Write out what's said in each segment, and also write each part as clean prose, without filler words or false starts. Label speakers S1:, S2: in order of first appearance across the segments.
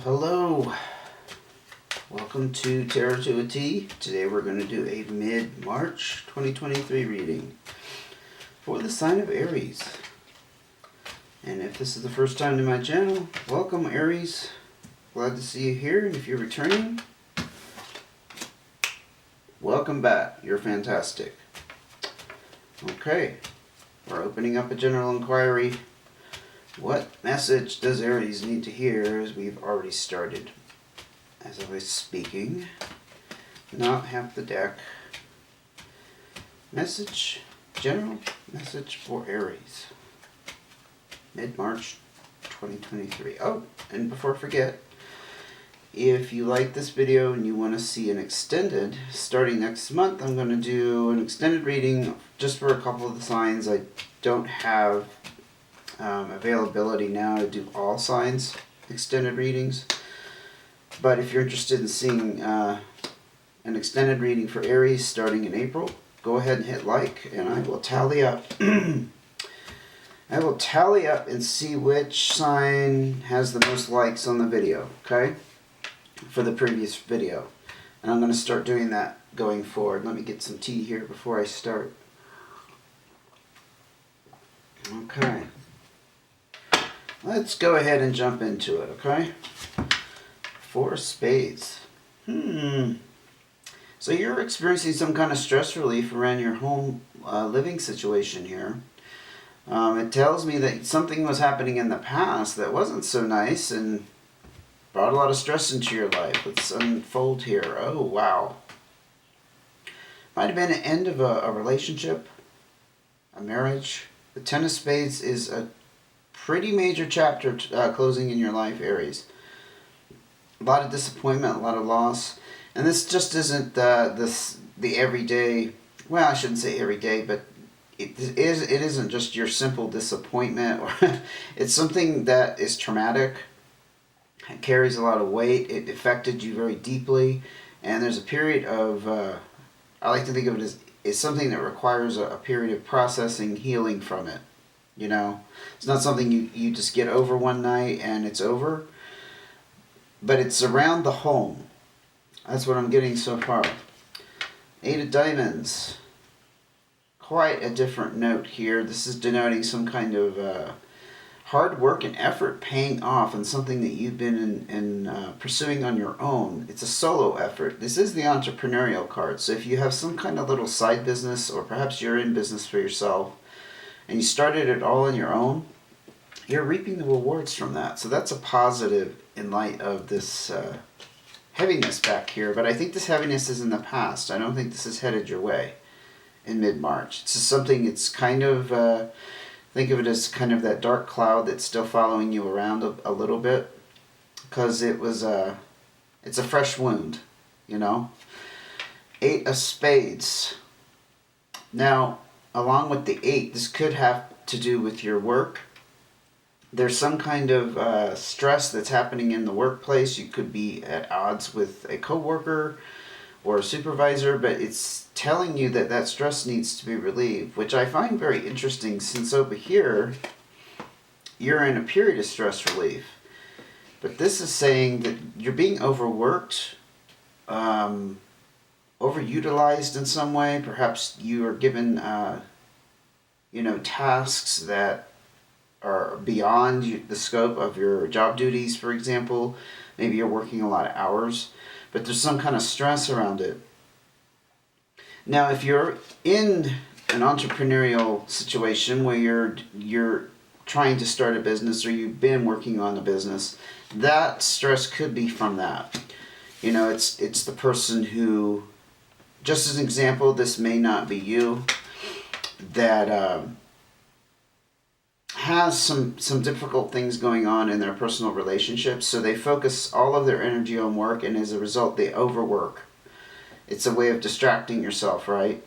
S1: Hello, welcome to Tarot to a T. Today we're going to do a mid-March 2023 reading for the sign of Aries. And if this is the first time to my channel, welcome Aries. Glad to see you here, and if you're returning, welcome back. You're fantastic. Okay, we're opening up a general inquiry. What message does Aries need to hear, as we've already started? As I was speaking, not half the deck. General message for Aries. Mid-March 2023. Oh, and before I forget, if you like this video and you want to see an extended, starting next month, I'm going to do an extended reading just for a couple of the signs. I don't have availability now to do all signs extended readings, but if you're interested in seeing an extended reading for Aries starting in April, go ahead and hit like, and I will tally up. I will tally up and see which sign has the most likes on the video, okay, for the previous video. And I'm going to start doing that going forward. Let me get some tea here before I start. Okay. Let's go ahead and jump into it, okay? Four of Spades. So you're experiencing some kind of stress relief around your home living situation here. It tells me that something was happening in the past that wasn't so nice and brought a lot of stress into your life. Let's unfold here. Oh, wow. Might have been an end of a relationship, a marriage. The Ten of Spades is a pretty major chapter closing in your life, Aries. A lot of disappointment, a lot of loss, and this just isn't the everyday. Well, I shouldn't say everyday, but it isn't just your simple disappointment. Or it's something that is traumatic. It carries a lot of weight. It affected you very deeply, and there's a period of. I like to think of it as something that requires a period of processing, healing from it. You know, it's not something you just get over one night and it's over. But it's around the home. That's what I'm getting so far. Eight of Diamonds. Quite a different note here. This is denoting some kind of hard work and effort paying off on something that you've been pursuing on your own. It's a solo effort. This is the entrepreneurial card. So if you have some kind of little side business, or perhaps you're in business for yourself, and you started it all on your own, you're reaping the rewards from that. So that's a positive in light of this heaviness back here. But I think this heaviness is in the past. I don't think this is headed your way in mid-March. It's just something, it's kind of, think of it as kind of that dark cloud that's still following you around a little bit. Because it's a fresh wound, you know. Eight of Spades. Now, along with the 8, this could have to do with your work. There's some kind of stress that's happening in the workplace. You could be at odds with a coworker or a supervisor, but it's telling you that that stress needs to be relieved, which I find very interesting, since over here you're in a period of stress relief. But this is saying that you're being overworked, overutilized in some way. Perhaps you are given, tasks that are beyond the scope of your job duties, for example. Maybe you're working a lot of hours, but there's some kind of stress around it. Now, if you're in an entrepreneurial situation where you're trying to start a business, or you've been working on a business, that stress could be from that. You know, it's the person who, just as an example, this may not be you, that has some difficult things going on in their personal relationships, so they focus all of their energy on work, and as a result they overwork. It's a way of distracting yourself, right?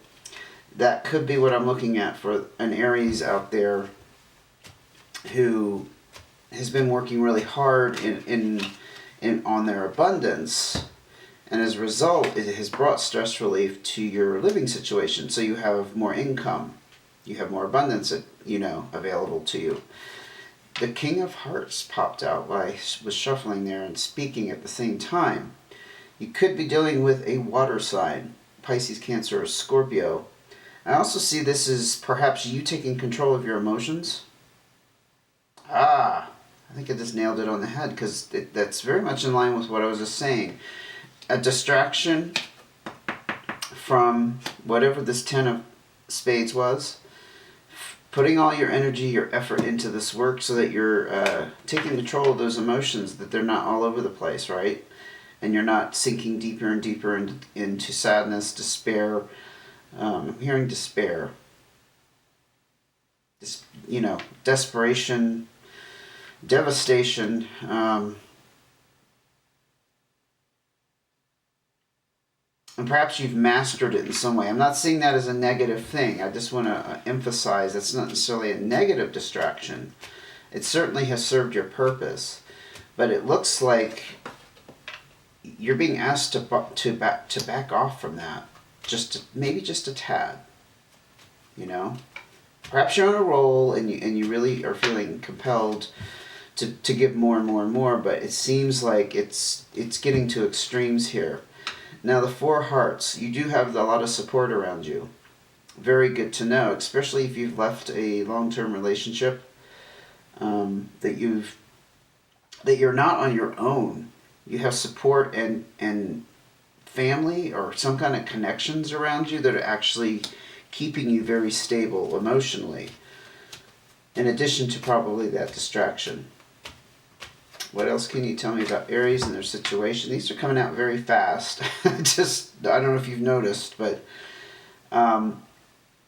S1: That could be what I'm looking at for an Aries out there who has been working really hard on their abundance, and as a result it has brought stress relief to your living situation. So you have more income, you have more abundance, available to you. the King of Hearts popped out while I was shuffling there and speaking at the same time. You could be dealing with a water sign, Pisces, Cancer, or Scorpio. I also see this as perhaps you taking control of your emotions. I think I just nailed it on the head, because that's very much in line with what I was just saying. A distraction from whatever this Ten of Spades was, putting all your energy, your effort into this work so that you're taking control of those emotions, that they're not all over the place, right? And you're not sinking deeper and deeper into sadness, despair. I'm hearing despair. Desperation, devastation. And perhaps you've mastered it in some way. I'm not seeing that as a negative thing. I just want to emphasize that's not necessarily a negative distraction. It certainly has served your purpose. But it looks like you're being asked to back off from that. Maybe just a tad. Perhaps you're on a roll and you really are feeling compelled to give more and more and more, but it seems like it's getting to extremes here. Now, the Four Hearts, you do have a lot of support around you. Very good to know, especially if you've left a long-term relationship, that you're not on your own. You have support and family or some kind of connections around you that are actually keeping you very stable emotionally, in addition to probably that distraction. What else can you tell me about Aries and their situation? These are coming out very fast. I don't know if you've noticed, but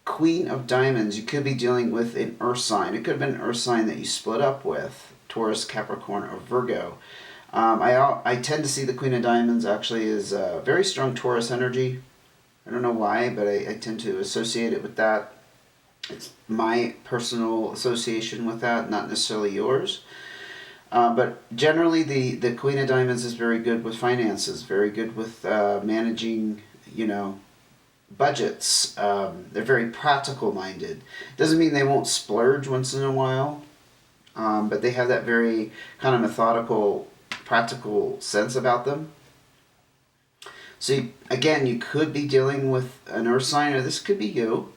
S1: Queen of Diamonds, you could be dealing with an earth sign. It could have been an earth sign that you split up with, Taurus, Capricorn, or Virgo. I tend to see the Queen of Diamonds actually as very strong Taurus energy. I don't know why, but I tend to associate it with that. It's my personal association with that, not necessarily yours. But generally, the Queen of Diamonds is very good with finances, very good with managing, budgets. They're very practical minded. Doesn't mean they won't splurge once in a while, but they have that very kind of methodical, practical sense about them. So again, you could be dealing with an earth sign, or this could be you,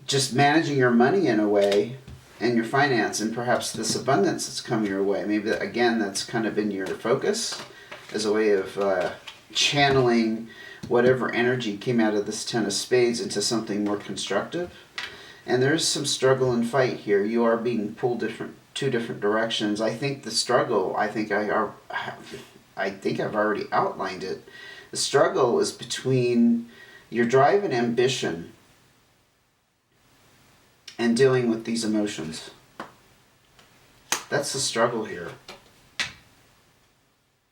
S1: just managing your money in a way, and your finance, and perhaps this abundance that's coming your way. Maybe, again, that's kind of been your focus as a way of channeling whatever energy came out of this Ten of Spades into something more constructive. And there's some struggle and fight here. You are being pulled two different directions. I think the struggle, I think I've already outlined it. The struggle is between your drive and ambition and dealing with these emotions. That's the struggle here.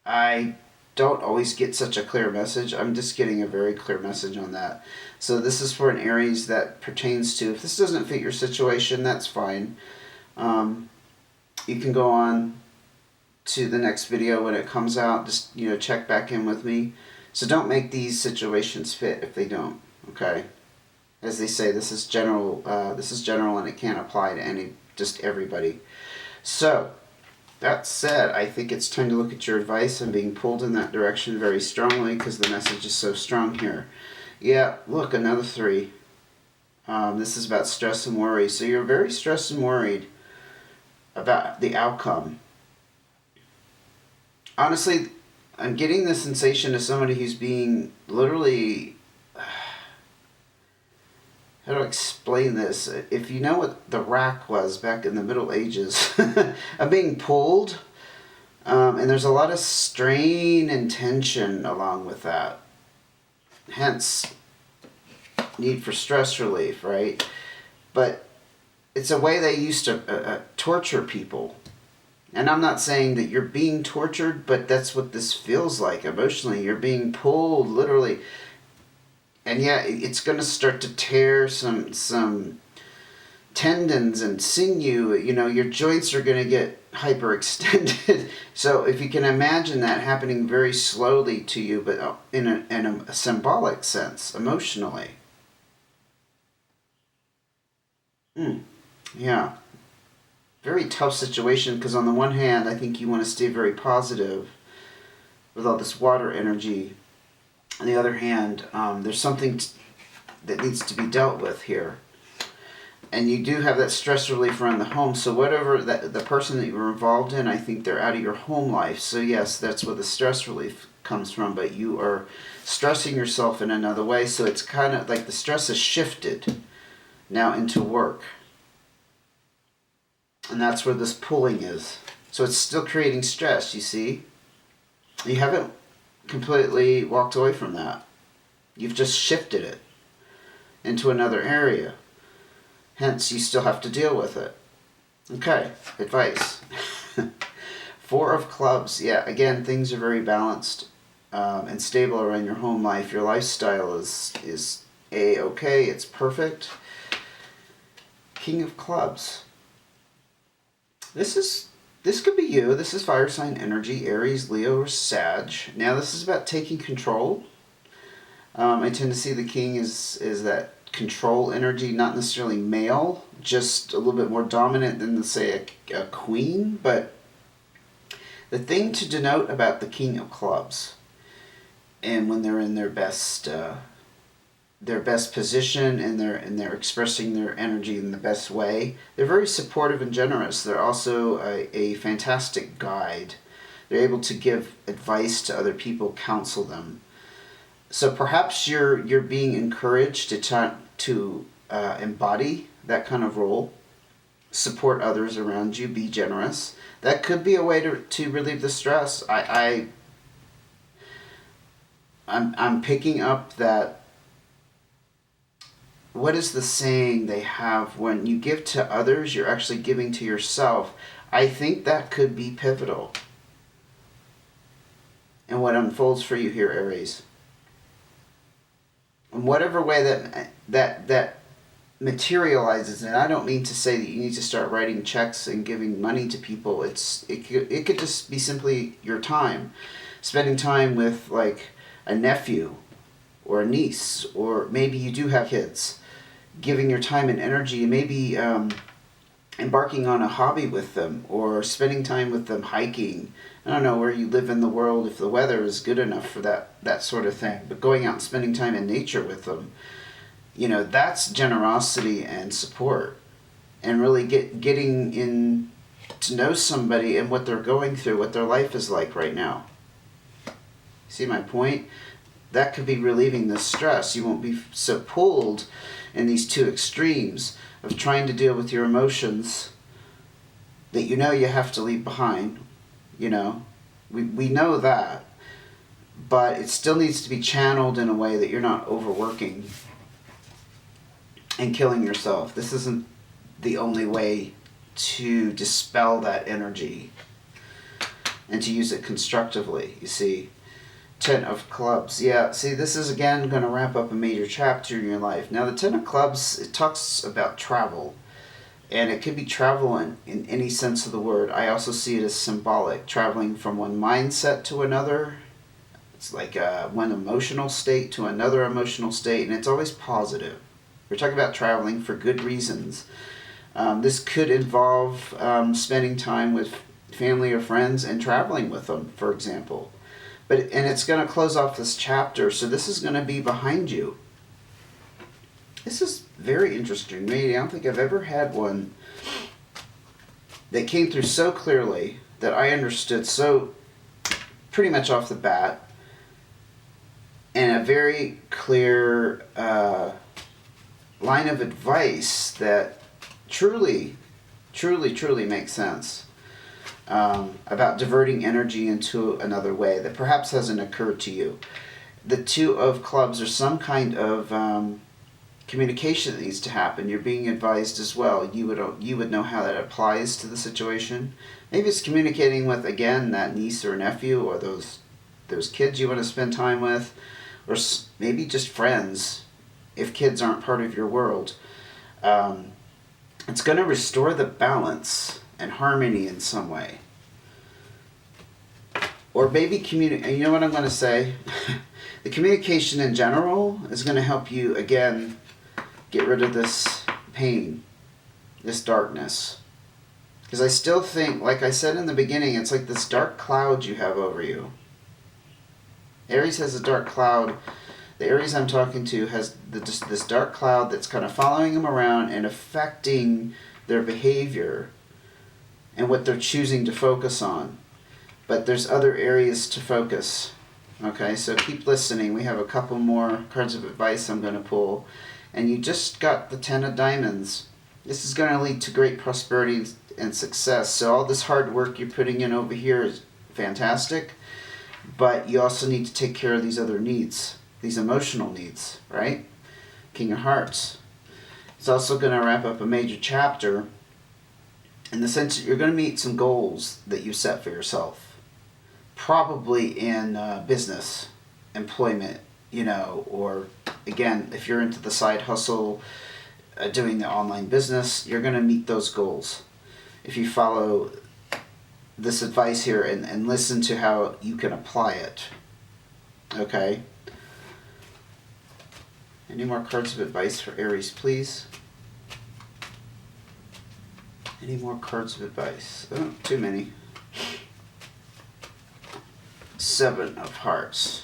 S1: I don't always get such a clear message. I'm just getting a very clear message on that. So this is for an Aries that pertains to, if this doesn't fit your situation, that's fine. You can go on to the next video when it comes out. Just, check back in with me. So don't make these situations fit if they don't, okay? As they say, this is general and it can't apply to just everybody. So, that said, I think it's time to look at your advice. I'm being pulled in that direction very strongly because the message is so strong here. Yeah, look, another 3. This is about stress and worry. So you're very stressed and worried about the outcome. Honestly, I'm getting the sensation of somebody who's being literally... How do I explain this? If you know what the rack was back in the Middle Ages, of being pulled, and there's a lot of strain and tension along with that. Hence, need for stress relief, right? But it's a way they used to torture people. And I'm not saying that you're being tortured, but that's what this feels like emotionally. You're being pulled, literally. And yeah, it's going to start to tear some tendons and sinew. Your joints are going to get hyperextended. So if you can imagine that happening very slowly to you, but in a symbolic sense, emotionally. Yeah. very tough situation, because on the one hand, I think you want to stay very positive with all this water energy. On the other hand, there's something that needs to be dealt with here. And you do have that stress relief around the home. So whatever the person that you were involved in, I think they're out of your home life. So yes, that's where the stress relief comes from. But you are stressing yourself in another way. So it's kind of like the stress is shifted now into work. And that's where this pulling is. So it's still creating stress, you see. You haven't completely walked away from that. You've just shifted it into another area. Hence, you still have to deal with it. Okay, advice. 4 of Clubs. Yeah, again, things are very balanced and stable around your home life. Your lifestyle is A-okay. It's perfect. King of Clubs. This could be you. This is fire sign energy, Aries, Leo, or Sag. Now, this is about taking control. I tend to see the king is that control energy, not necessarily male, just a little bit more dominant than, say, a queen. But the thing to denote about the King of Clubs, and when they're in their best position, and they're expressing their energy in the best way, they're very supportive and generous. They're also a fantastic guide. They're able to give advice to other people, counsel them. So perhaps you're being encouraged to embody that kind of role, support others around you, be generous. That could be a way to relieve the stress. I'm picking up that. What is the saying they have? When you give to others, you're actually giving to yourself. I think that could be pivotal in what unfolds for you here, Aries. In whatever way that materializes, and I don't mean to say that you need to start writing checks and giving money to people. It could just be simply your time, spending time with like a nephew or a niece, or maybe you do have kids, giving your time and energy, maybe embarking on a hobby with them, or spending time with them hiking. I don't know where you live in the world, if the weather is good enough for that sort of thing, but going out and spending time in nature with them, that's generosity and support, and really getting in to know somebody and what they're going through, what their life is like right now. See my point? That could be relieving the stress. You won't be so pulled in these two extremes of trying to deal with your emotions that you have to leave behind. We know that, but it still needs to be channeled in a way that you're not overworking and killing yourself. This isn't the only way to dispel that energy and to use it constructively, you see. 10 of Clubs. Yeah, see, this is again going to wrap up a major chapter in your life. Now, the 10 of Clubs, it talks about travel. And it could be travel in any sense of the word. I also see it as symbolic, traveling from one mindset to another. It's like one emotional state to another emotional state, and it's always positive. We're talking about traveling for good reasons. This could involve spending time with family or friends and traveling with them, for example. And it's going to close off this chapter, so this is going to be behind you. This is very interesting. Maybe I don't think I've ever had one that came through so clearly, that I understood so pretty much off the bat, and a very clear line of advice that truly makes sense. About diverting energy into another way that perhaps hasn't occurred to you. The 2 of Clubs are some kind of communication that needs to happen. You're being advised as well. You would know how that applies to the situation. Maybe it's communicating with, again, that niece or nephew, or those kids you want to spend time with, or maybe just friends if kids aren't part of your world. It's going to restore the balance and harmony in some way. Or maybe you know what I'm going to say? The communication in general is going to help you, again, get rid of this pain, this darkness. Because I still think, like I said in the beginning, it's like this dark cloud you have over you. Aries has a dark cloud. The Aries I'm talking to has this dark cloud that's kind of following them around and affecting their behavior and what they're choosing to focus on. But there's other areas to focus. Okay, so keep listening. We have a couple more cards of advice I'm going to pull. And you just got the Ten of Diamonds. This is going to lead to great prosperity and success. So all this hard work you're putting in over here is fantastic. But you also need to take care of these other needs. These emotional needs, right? King of Hearts. It's also going to wrap up a major chapter in the sense that you're going to meet some goals that you set for yourself. Probably in business, employment, or again, if you're into the side hustle, doing the online business, you're going to meet those goals. If you follow this advice here and listen to how you can apply it. Okay? Any more cards of advice for Aries, please? Any more cards of advice? Oh, too many. Seven of Hearts.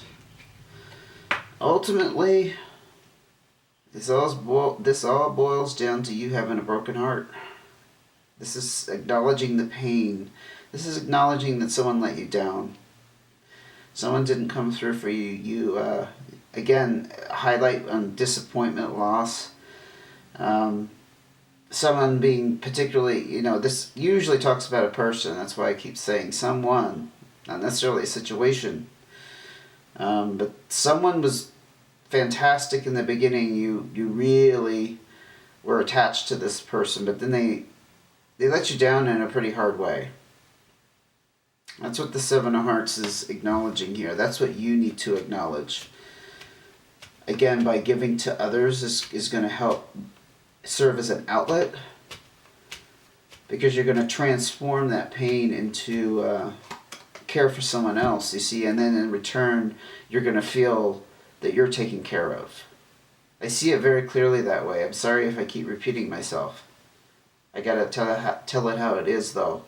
S1: Ultimately, this all boils down to you having a broken heart. This is acknowledging the pain. This is acknowledging that someone let you down. Someone didn't come through for you. Again, highlight on disappointment, loss. Someone being particularly, this usually talks about a person. That's why I keep saying someone, not necessarily a situation. But someone was fantastic in the beginning. You really were attached to this person, but then they let you down in a pretty hard way. That's what the Seven of Hearts is acknowledging here. That's what you need to acknowledge. Again, by giving to others is going to help serve as an outlet, because you're going to transform that pain into care for someone else, you see, and then in return, you're going to feel that you're taken care of. I see it very clearly that way. I'm sorry if I keep repeating myself. I got to tell it how it is, though.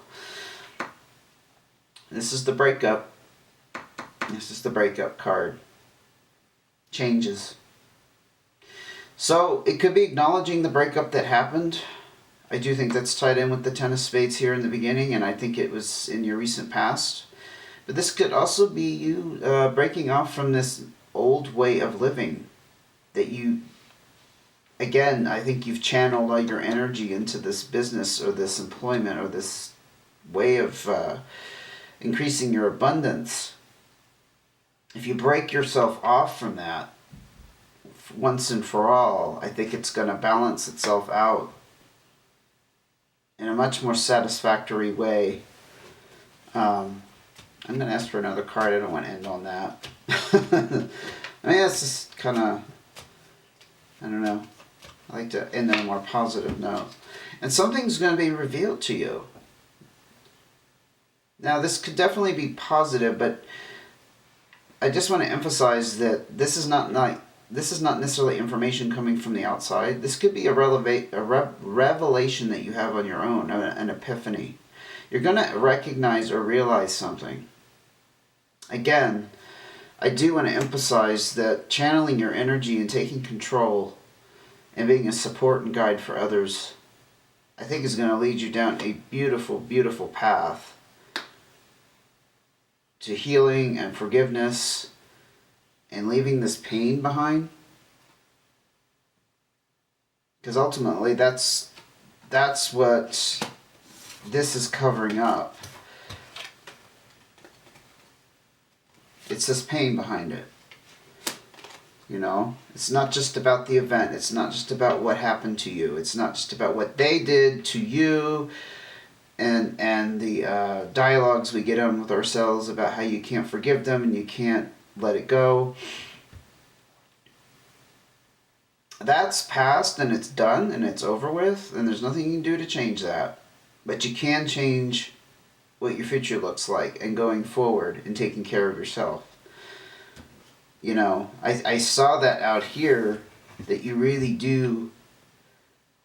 S1: This is the breakup. This is the breakup card. Changes. So it could be acknowledging the breakup that happened. I do think that's tied in with the Ten of Spades here in the beginning, and I think it was in your recent past. But this could also be you breaking off from this old way of living that you, again, I think you've channeled all your energy into this business or this employment or this way of increasing your abundance. If you break yourself off from that once and for all, I think it's going to balance itself out in a much more satisfactory way. I'm going to ask for another card. I don't want to end on that. I mean, that's just kind of, I don't know. I like to end on a more positive note. And something's going to be revealed to you. Now, this could definitely be positive, but I just want to emphasize that this is not necessarily information coming from the outside. This could be a revelation that you have on your own, an epiphany. You're going to recognize or realize something. Again, I do want to emphasize that channeling your energy and taking control and being a support and guide for others, I think is going to lead you down a beautiful, beautiful path to healing and forgiveness and leaving this pain behind. Because ultimately that's what this is covering up. It's this pain behind it. It's not just about the event. It's not just about what happened to you. It's not just about what they did to you and the dialogues we get on with ourselves about how you can't forgive them and you can't let it go. That's past and it's done and it's over with, and there's nothing you can do to change that. But you can change what your future looks like and going forward and taking care of yourself. I saw that out here, that you really do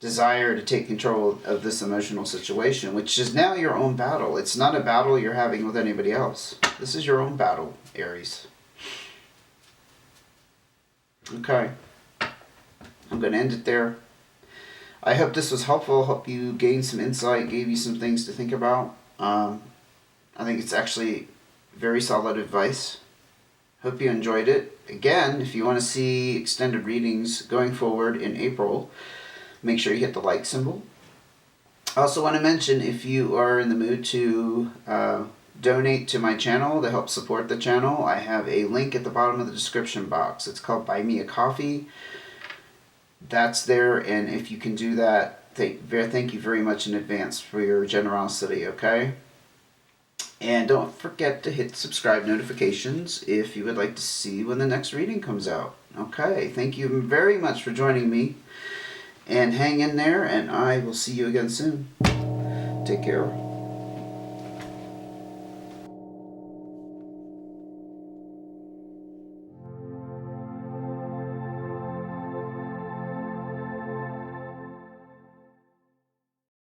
S1: desire to take control of this emotional situation, which is now your own battle. It's not a battle you're having with anybody else. This is your own battle, Aries. Okay. I'm going to end it there. I hope this was helpful, hope you gained some insight, gave you some things to think about. I think it's actually very solid advice. Hope you enjoyed it. Again, if you want to see extended readings going forward in April, make sure you hit the like symbol. I also want to mention, if you are in the mood to donate to my channel to help support the channel, I have a link at the bottom of the description box. It's called Buy Me a Coffee. That's there, and if you can do that, thank you very much in advance for your generosity, okay? And don't forget to hit subscribe notifications if you would like to see when the next reading comes out. Okay, thank you very much for joining me. And hang in there, and I will see you again soon. Take care.